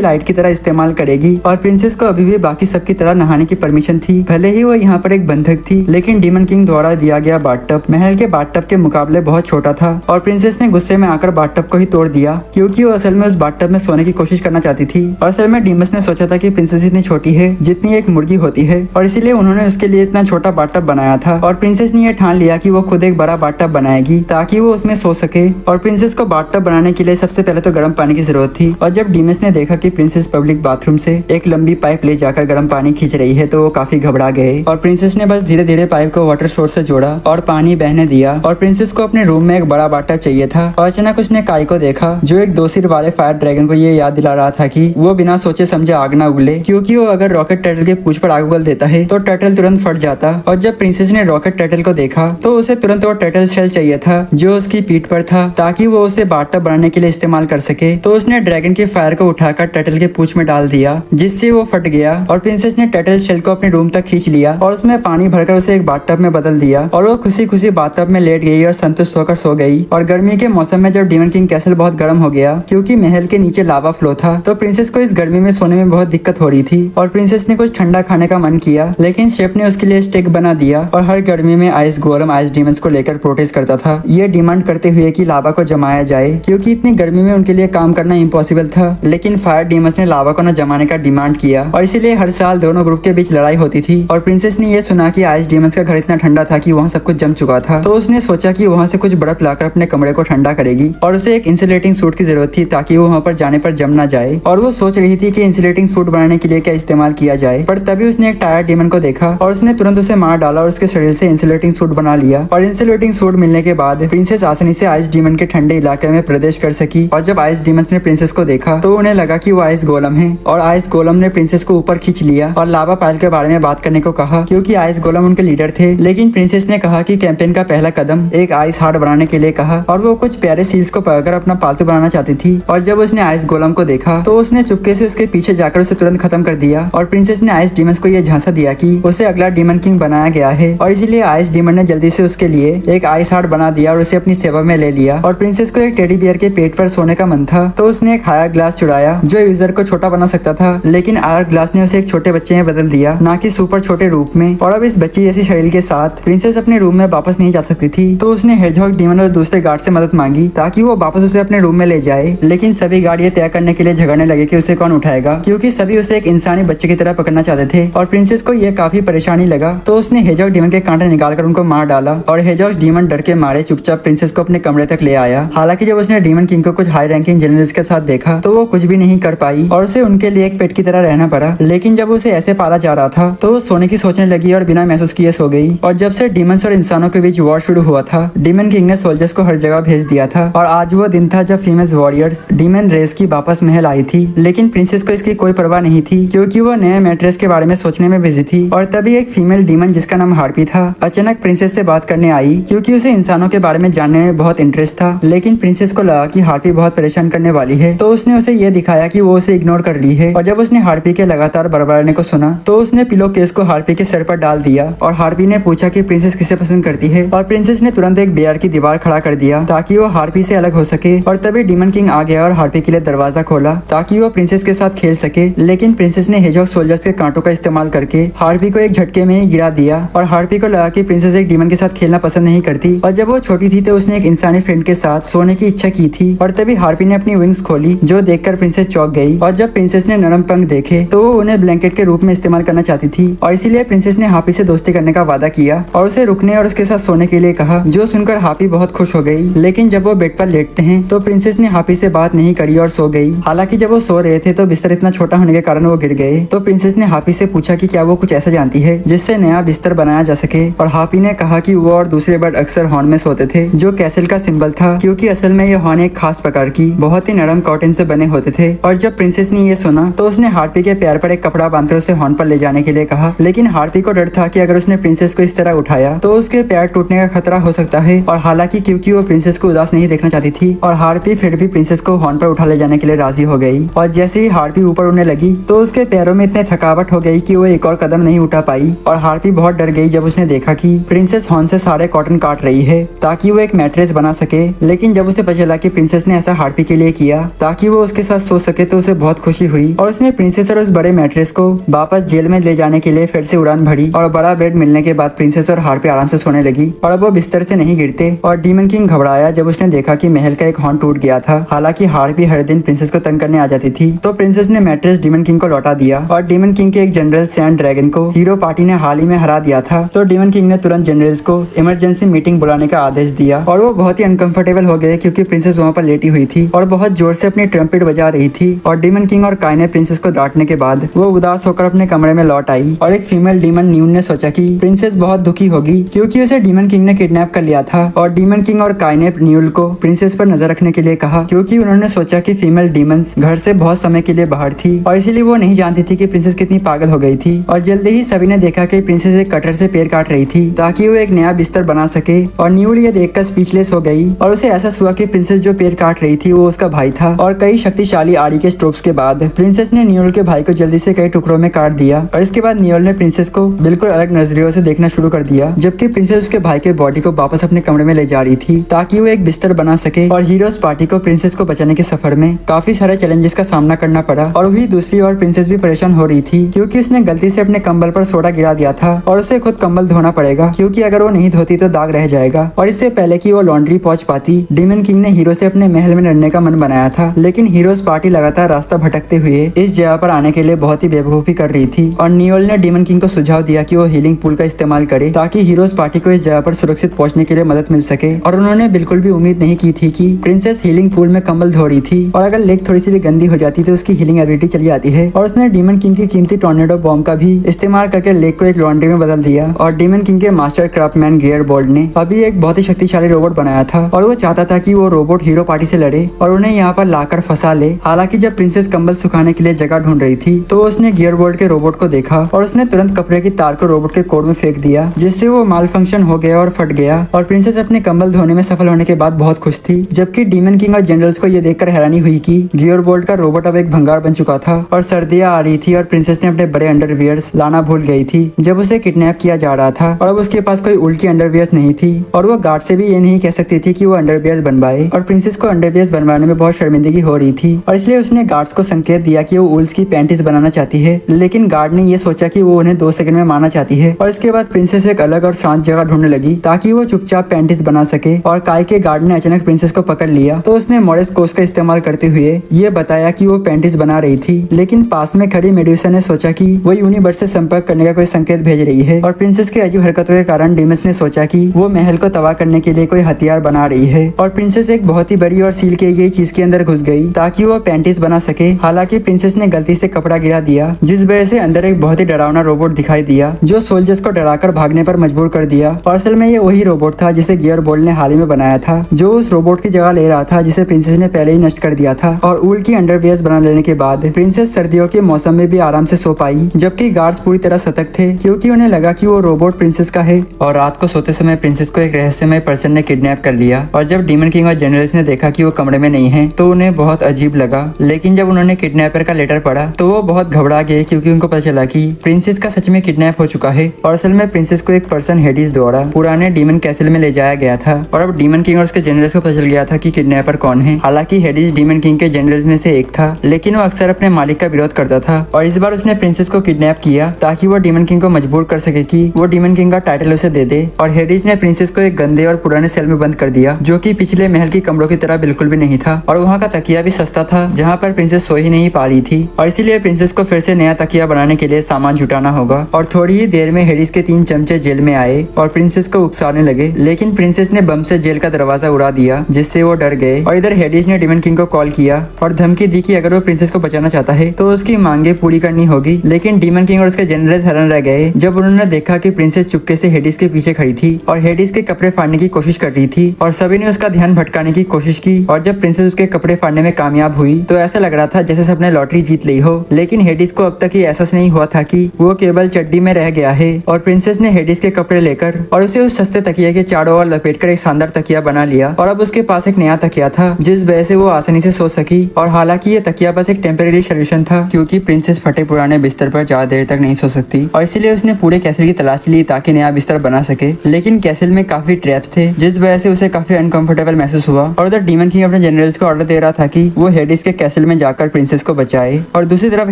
लाइट की तरह इस्तेमाल करेगी। और प्रिंसेस को अभी भी बाकी सबकी तरह नहाने की परमिशन थी, भले ही वो यहाँ पर एक बंधक थी। लेकिन डीमन किंग द्वारा दिया गया बाथटब महल के बाथटब के मुकाबले बहुत छोटा था और प्रिंसेस ने गुस्से में आकर बाथटब को ही तोड़ दिया, क्योंकि वो असल में उस बाथटब में सोने की कोशिश करना चाहती थी। और असल में डीमस ने सोचा था कि प्रिंसेस इतनी छोटी है जितनी एक मुर्गी होती है, और इसीलिए उन्होंने उसके लिए इतना छोटा बाथटब बनाया था। और प्रिंसेस ने यह ठान लिया कि वो खुद एक बड़ा बाथटब बनाएगी ताकि वो उसमें सो सके। और प्रिंसेस को बाथटब बनाने के लिए सबसे पहले तो गर्म पानी की जरूरत थी। और जब डीमस ने देखा कि प्रिंसेस पब्लिक बाथरूम से एक लंबी पाइप ले जाकर गर्म पानी खींच रही है तो वो काफी घबरा गए। और प्रिंसेस ने बस धीरे धीरे पाइप को वाटर सोर्स से जोड़ा और पानी बहने दिया। और प्रिंसेस को अपने रूम में एक बड़ा बाथटब चाहिए था। और अचानक उसने काई को देखा, जो एक 2 सिर वाले फायर ड्रैगन को ये याद दिला रहा था कि वो बिना सोचे समझे आग ना उगले, क्योंकि वो अगर रॉकेट टर्टल के पूंछ पर आग उगल देता है तो टर्टल तुरंत फट जाता। और जब प्रिंसेस ने रॉकेट टर्टल को देखा तो उसे तुरंत वो टर्टल शेल चाहिए था जो उसकी पीठ पर था, ताकि वो उसे बाथटब बनाने के लिए इस्तेमाल कर सके। तो उसने ड्रैगन के फायर को उठाकर टर्टल के पूंछ में डाल दिया, जिससे वो फट गया। और प्रिंसेस ने टर्टल शेल को अपने रूम तक खींच लिया और उसमें पानी भरकर उसे एक बाथटब में बदल दिया। और वो खुशी खुशी बाथटब में लेट गई और संतुष्ट होकर सो गई। और गर्मी के मौसम में जब डीमन किंग कैसल बहुत गर्म हो गया, क्योंकि महल के नीचे लावा फ्लो था, तो प्रिंसेस को इस गर्मी में सोने में बहुत दिक्कत हो रही थी। और प्रिंसेस ने कुछ ठंडा खाने का मन किया, लेकिन शेफ ने उसके लिए स्टेक बना दिया। और हर गर्मी में आइस गोलम आइस डीमंस को लेकर प्रोटेस्ट करता था, ये डिमांड करते हुए कि लावा को जमाया जाए, क्योंकि इतनी गर्मी में उनके लिए काम करना इम्पॉसिबल था। लेकिन फायर डीमंस ने लावा को न जमाने का डिमांड किया, और इसीलिए हर साल दोनों ग्रुप के बीच लड़ाई होती थी। और प्रिंसेस ने यह सुना कि आइस डीमंस का घर इतना ठंडा था कि वहाँ सब कुछ जम चुका था, तो उसने सोचा कि वहाँ से कुछ बर्फ लाकर अपने कमरे को ठंडा करेगी। और उसे एक इंसुलेटिंग सूट की जरूरत थी ताकि वो वहाँ पर जाने पर जम ना जाए। और वो सोच रही थी कि इंसुलेटिंग सूट बनाने के लिए क्या इस्तेमाल किया जाए, पर तभी उसने एक टायर डीमन को देखा और उसने तुरंत उसे मार डाला और उसके शरीर से इंसुलेटिंग सूट बना लिया। और इंसुलेटिंग सूट मिलने के बाद प्रिंसेस आसानी से आइस डीमन के ठंडे इलाके में प्रवेश कर सकी। और जब आइस डीमंस ने प्रिंसेस को देखा तो उन्हें लगा कि वो आइस गोलम है, और आइस गोलम ने प्रिंसेस को ऊपर खींच लिया और लावा पाइल के बारे में बात करने को कहा, क्योंकि आइस गोलम उनके लीडर थे। लेकिन प्रिंसेस ने कहा कि कैंपेन का पहला कदम एक आइस हार्ट बनाने के लिए कहा, और वो कुछ प्यारे सील्स को पकड़कर अपना पालतू बनाना चाहती थी। और जब उसने आइस गोलम को देखा तो उसने चुपके से उसके पीछे जाकर उसे तुरंत खत्म कर दिया। और प्रिंसेस ने आइस डीमंस को यह झांसा दिया कि उसे अगला डीमन किंग बनाया गया है, और इसीलिए आइस डीमन ने जल्दी से उसके लिए एक आइस हार्ट बना दिया और उसे अपनी सेवा में ले लिया। और प्रिंसेस को एक टेडी बियर के पेट पर सोने का मन था, तो उसने एक हायर ग्लास चुराया जो यूजर को छोटा बना सकता था, लेकिन आयर ग्लास ने उसे एक छोटे बच्चे में बदल दिया, ना कि सुपर छोटे रूप में। और अब इस बच्ची जैसी शरीर के साथ प्रिंसेस अपने रूम में वापस नहीं जा सकती थी, तो उसने हेजहॉग डीमन और दूसरे गार्ड से मदद मांगी ताकि वो वापस उसे अपने रूम में ले जाए। लेकिन सभी गार्ड ये तय करने के लिए झगड़ने लगे कि उसे कौन उठाएगा, क्योंकि सभी उसे एक इंसानी बच्चे की तरह पकड़ना चाहते थे। और प्रिंसेस को यह काफी परेशानी लगा, तो उसने हेजहॉग डीमन के कांटे निकालकर उनको मार डाला। और हेजहॉग डीमन डर के मारे चुपचाप प्रिंसेस को अपने कमरे तक ले आया। हालांकि जब उसने डीमन किंग को कुछ हाई रैंकिंग जनरल्स के साथ देखा तो वो कुछ भी नहीं कर पाई और उसे उनके लिए एक पेट की तरह रहना पड़ा। लेकिन जब उसे ऐसे पाला जा रहा था तो वो सोने की सोचने लगी और बिना महसूस किए सो गई। और जब से डीमंस और इंसानों के बीच वॉर शुरू हुआ था, डीमन किंग ने सोल्जर्स को हर जगह भेज दिया था। और आज वो दिन था जब फीमेल वॉरियर्स डीमन रेस की वापस महल आई थी। लेकिन प्रिंसेस को इसकी कोई परवाह नहीं थी, क्योंकि वो नए मैट्रेस के बारे में सोचने में बिजी थी। और तभी एक फीमेल डीमन जिसका नाम हार्पी था अचानक प्रिंसेस से बात करने आई, क्योंकि उसे इंसानों के बारे में जानने में बहुत इंटरेस्ट था। लेकिन प्रिंसेस को लगा कि हार्पी बहुत परेशान करने वाली है, तो उसने उसे ये दिखाया कि वो उसे इग्नोर कर रही है। और जब उसने हार्पी के लगातार बड़बड़ाने को सुना तो उसने पिलो केस को हार्पी के सर पर डाल दिया। और हार्पी ने पूछा कि प्रिंसेस किसे पसंद करती है, और प्रिंसेस ने तुरंत एक बेयर की दीवार खड़ा कर दिया ताकि वो हार्पी से अलग हो सके। और तभी डीमन किंग आ गया और हार्पी के लिए दरवाजा खोला ताकि वो प्रिंसेस के साथ खेल सके। लेकिन प्रिंसेस ने हेजहॉग सोल्जर्स के कांटों का इस्तेमाल करके हार्पी को एक झटके में ही गिरा दिया। और हार्पी को लगा कि प्रिंसेस एक डीमन के साथ खेलना पसंद नहीं करती, और जब वो छोटी थी तो उसने एक इंसानी फ्रेंड के साथ सोने की इच्छा की थी। और तभी हार्पी ने अपनी विंग्स खोली, जो देखकर प्रिंसेस चौंक गई। और जब प्रिंसेस ने नरम पंख देखे तो वो उन्हें ब्लैंकेट के रूप में इस्तेमाल करना चाहती थी, और इसीलिए प्रिंसेस ने हार्पी से दोस्ती करने का वादा किया और उसे रुकने और उसके साथ सोने के लिए कहा, जो सुनकर हार्पी बहुत खुश हो गई। लेकिन जब वो बेड पर लेटते हैं तो प्रिंसेस ने हार्पी से बात नहीं करी और सो गई। हालांकि जब वो सो रहे थे तो बिस्तर इतना छोटा होने के कारण वो गिर गए। तो प्रिंसेस ने हार्पी से पूछा कि क्या वो कुछ ऐसा जानती है जिससे नया बिस्तर बनाया जा सके। और हार्पी ने कहा कि वो और दूसरे बर्ड अक्सर हॉर्न में सोते थे, जो कैसल का सिंबल था, क्योंकि असल में ये हॉर्न एक खास प्रकार की बहुत ही नरम कॉटन से बने होते थे। और जब प्रिंसेस ने ये सुना तो उसने हार्पी के पैर पर एक कपड़ा बांधकर उसे हॉर्न पर ले जाने के लिए कहा। लेकिन हार्पी को डर था कि अगर उसने प्रिंसेस को इस तरह उठाया तो उसके पैर टूटने का खतरा हो सकता है। और हालांकि क्योंकि वो प्रिंसेस को उदास नहीं देखना चाहती थी, और हार्पी फिर भी प्रिंसेस को हॉर्न पर उठा ले जाने के लिए राजी हो गई। और जैसे ही हार्पी ऊपर उड़ने लगी तो उसके पैरों में इतने थकावट हो गई कि वो एक और कदम नहीं उठा पाई। और हार्पी बहुत डर गई जब उसने देखा कि प्रिंसेस हॉर्न से सारे कॉटन काट रही है ताकि वो एक मैट्रेस बना सके। लेकिन जब उसे पता चला कि प्रिंसेस ने ऐसा हार्पी थेरेपी के लिए किया ताकि वो उसके साथ सो सके, तो उसे बहुत खुशी हुई और उसने प्रिंसेस और उस बड़े मैट्रेस को वापस जेल में ले जाने के लिए फिर से उड़ान भरी। और बड़ा बेड मिलने के बाद प्रिंसेस और हार्पी आराम से सोने लगी और अब वो बिस्तर से नहीं गिरते। और डीमन किंग घबराया जब उसने देखा कि महल का एक हॉर्न टूट गया था। हालांकि हार्पी हर दिन प्रिंसेस को तंग करने आ जाती थी, तो प्रिंसेस ने मैट्रेस डीमन किंग को लौटा दिया। और डीमन किंग के एक जनरल सैंड ड्रैगन को हीरो पार्टी ने हाल ही में हरा दिया था, तो डीमन किंग ने तुरंत जनरल्स को इमरजेंसी मीटिंग बुलाने का आदेश दिया। और वो बहुत ही अनकंफर्टेबल हो गए क्योंकि प्रिंसेस वहाँ पर लेटी हुई थी और बहुत जोर से अपनी ट्रम्पेट बजा रही थी। और डीमन किंग और काय ने प्रिंसेस को डांटने के बाद वो उदास होकर अपने कमरे में लौट आई। और एक फीमेल डीमन न्यून ने सोचा कि प्रिंसेस बहुत दुखी होगी क्योंकि उसे डीमन किंग ने किडनैप कर लिया था। और डीमन किंग और काय ने न्यूल को प्रिंसेस पर नजर रखने के लिए कहा क्योंकि उन्होंने सोचा कि फीमेल डीमंस घर से बहुत समय के लिए बाहर थी और इसीलिए वो नहीं जानती थी कि प्रिंसेस कितनी पागल हो गई थी। और जल्दी ही सभी ने देखा कि प्रिंसेस एक कटर से पैर काट रही थी ताकि वो एक नया बिस्तर बना सके। और न्यूल ये देखकर स्पीचलेस हो गई और उसे एहसास हुआ कि प्रिंसेस जो पैर काट रही थी वो उसका भाई था। और कई शक्तिशाली आरी के स्ट्रोक्स के बाद प्रिंसेस ने न्यूल के भाई को जल्दी से कई टुकड़ों में काट दिया। और इसके बाद न्यूल ने प्रिंसेस को बिल्कुल अलग नजरियों से देखना शुरू कर दिया, जबकि प्रिंसेस उसके भाई के बॉडी को वापस अपने कमरे में ले जा रही थी ताकि वो एक बिस्तर बना सके। और हीरोज पार्टी को प्रिंसेस को बचाने के सफर में काफी सारे चैलेंजेस का सामना करना पड़ा। और वही दूसरी ओर प्रिंसेस भी परेशान हो रही थी क्योंकि उसने गलती से अपने कंबल पर सोडा गिरा दिया था और उसे खुद कंबल धोना पड़ेगा क्योंकि अगर वो नहीं धोती तो दाग रह जाएगा। और इससे पहले कि वो लॉन्ड्री पहुंच पाती, डीमन किंग ने हीरो से अपने महल में लड़ने का मन बनाया था। लेकिन हीरोज पार्टी लगातार रास्ता भटकते हुए इस जगह पर आने के लिए बहुत ही बेवकूफी कर रही थी। और न्यूल ने डीमन किंग को सुझाव दिया कि वो हीलिंग पूल का इस्तेमाल करे ताकि हीरोज पार्टी को इस जगह पर सुरक्षित पहुंचने के लिए मदद मिल सके। और उन्होंने बिल्कुल भी उम्मीद नहीं की थी कि प्रिंसेस हीलिंग पूल में कंबल धो रही थी और अगर लेग थोड़ी सी भी गंदी हो जाती तो उसकी हीलिंग एबिलिटी चली जाती है। और उसने डीमन किंग की कीमती टॉर्नेडो बॉम्ब का भी इस्तेमाल करके लेग को एक लॉन्ड्री में बदल दिया। और डीमन किंग के मास्टर क्राफ्टमैन गियर बोल्ड ने अभी एक बहुत ही शक्तिशाली रोबोट बनाया था और वो चाहता था कि वो रोबोट हीरो पार्टी से लड़े और उन्हें यहाँ पर लाकर फंसा ले। हालांकि जब प्रिंसेस कंबल सुखाने के लिए जगह ढूंढ रही थी तो उसने गियर बोल्ड के रोबोट को देखा और उसने तुरंत कपड़े की तार को रोबोट के कोर में फेंक दिया, जिससे वो माल फंक्शन हो गया और फट गया। और प्रिंसेस अपने कंबल धोने में सफल होने के बाद बहुत खुश थी, जबकि डीमन किंग और जनरल्स को ये देखकर हैरानी हुई कि गियर बोल्ड का रोबोट अब एक भंगार बन चुका था। और सर्दियां आ रही थी और प्रिंसेस ने अपने बड़े अंडरवियर्स लाना भूल गई थी जब उसे किडनैप किया जा रहा था। और अब उसके पास कोई उल्टी अंडरवियर्स नहीं थी और वो गार्ड से भी ये नहीं कह सकती थी कि वो अंडरवियर्स बनवाए। और प्रिंसेस को अंडरवियर्स बनवाने में बहुत शर्मिंदगी हो रही थी और इसलिए उसने गार्ड्स को संकेत दिया कि वो उल्स की पैंटीज बनाना चाहती है। लेकिन गार्ड ने ये सोचा कि वो उन्हें 2 सेकंड में मारना चाहती है। और इसके बाद प्रिंसेस एक अलग और शांत जगह ढूंढने लगी ताकि वो चुपचाप पैंटीज बना सके। और काय के गार्ड ने अचानक प्रिंसेस को पकड़ लिया तो उसने मॉरिस कोर्स का इस्तेमाल करते हुए ये बताया कि वो पैंटीज बना रही थी। लेकिन पास में खड़ी मेड्यूसा ने सोचा कि वो यूनिवर्स से संपर्क करने का कोई संकेत भेज रही है। और प्रिंसेस की अजीब हरकतों के कारण डीमस ने सोचा कि वो महल को तबाह करने के लिए कोई हथियार बना रही है। और प्रिंसेस एक बहुत ही बड़ी और सील की गई चीज के अंदर घुस गई ताकि वो पैंटीज बना सके। हालांकि प्रिंसेस ने गलती से कपड़ा गिरा दिया, जिस वजह से अंदर एक बहुत ही डरावना रोबोट दिखाई दिया जो सोल्जर्स को डराकर भागने पर मजबूर कर दिया। और असल में ये वही रोबोट था जिसे गियर बोल्ड ने हाल ही में बनाया था, जो उस रोबोट की जगह ले रहा था जिसे प्रिंसेस ने पहले ही नष्ट कर दिया था। और ऊल की अंडरवियर्स बना लेने के बाद प्रिंसेस सर्दियों के मौसम में भी आराम से सो पाई, जबकि गार्ड्स पूरी तरह सतर्क थे क्योंकि उन्हें लगा कि वो रोबोट प्रिंसेस का है। और रात को सोते समय प्रिंसेस को एक रहस्यमय पर्सन ने किडनैप कर लिया। और जब डीमन किंग और जनरल्स ने देखा कि वो कमरे में नहीं है तो उन्हें बहुत अजीब लगा। लेकिन जब उन्होंने किडनैपर का लेटर पढ़ा तो वो बहुत घबरा गए क्योंकि उनको पता चला कि प्रिंसेस का सच में किडनैप हो चुका है। और असल में प्रिंसेस को एक पर्सन हेडिस द्वारा पुराने डीमन कैसल में ले जाया गया था। और अब डीमन किंग और उसके जनरल्स को पता चल गया था कि किडनैपर कौन है। हालांकि हेडिस डीमन किंग के जनरल्स में से एक था, लेकिन वो अक्सर अपने मालिक का विरोध करता था। और इस बार उसने प्रिंसेस को किडनैप किया ताकि वो डीमन किंग को मजबूर कर सके कि वो डीमन किंग का टाइटल उसे दे दे। और हेडिस ने प्रिंसेस को एक गंदे और पुराने सेल में बंद कर दिया जो कि पिछले महल की कमरों की तरह बिल्कुल भी नहीं था। और वहाँ का तकिया भी सस्ता था जहाँ पर प्रिंसेस सो ही नहीं पा रही थी। और इसीलिए प्रिंसेस को फिर से नया तकिया बनाने के लिए सामान जुटाना होगा। और थोड़ी ही देर में हेडिस के 3 चमचे जेल में आए और प्रिंसेस को उकसाने लगे, लेकिन प्रिंसेस ने बम से जेल का दरवाजा उड़ा दिया जिससे वो डर गए। और इधर हेडिस ने डीमन किंग को कॉल किया और धमकी दी कि अगर वो प्रिंसेस को बचाना चाहता है तो उसकी मांगे पूरी करनी होगी। लेकिन डीमन किंग और उसके जनरल हैरान रह गए जब उन्होंने देखा कि प्रिंसेस चुपके से हेडिस के पीछे खड़ी थी और हेडिस के कपड़े फाड़ने की कोशिश कर रही थी। और सभी ने उसका ध्यान भटकाने की कोशिश की। और जब प्रिंसेस उसके कपड़े फाड़ने में कामयाब हुई तो ऐसा लग रहा था जैसे सबने लॉटरी जीत ली हो। लेकिन हेडिस को अब तक ये एहसास नहीं हुआ था कि वो केवल चड्डी में रह गया है। और प्रिंसेस ने हेडिस के कपड़े लेकर और उसे उस सस्ते तकिया के चारों ओर लपेटकर एक शानदार तकिया बना लिया। और अब उसके पास एक नया तकिया था जिस वजह से वो आसानी से सो सकी। और हालांकि ये तकिया बस एक टेम्परेरी सोल्यूशन था क्योंकि प्रिंसेस फटे पुराने बिस्तर पर ज्यादा देर तक नहीं सो सकती। और इसीलिए उसने पूरे कैसल की तलाश ली ताकि नया बिस्तर बना सके। लेकिन कैसल में काफी ट्रैप्स थे जिस वजह से उसे काफी अनकंफर्टेबल महसूस हुआ। और उधर डीमन किंग अपने अपने जनरल्स को ऑर्डर दे रहा था कि वो हेडिस के कैसल में जाकर प्रिंसेस को बचाए। और दूसरी तरफ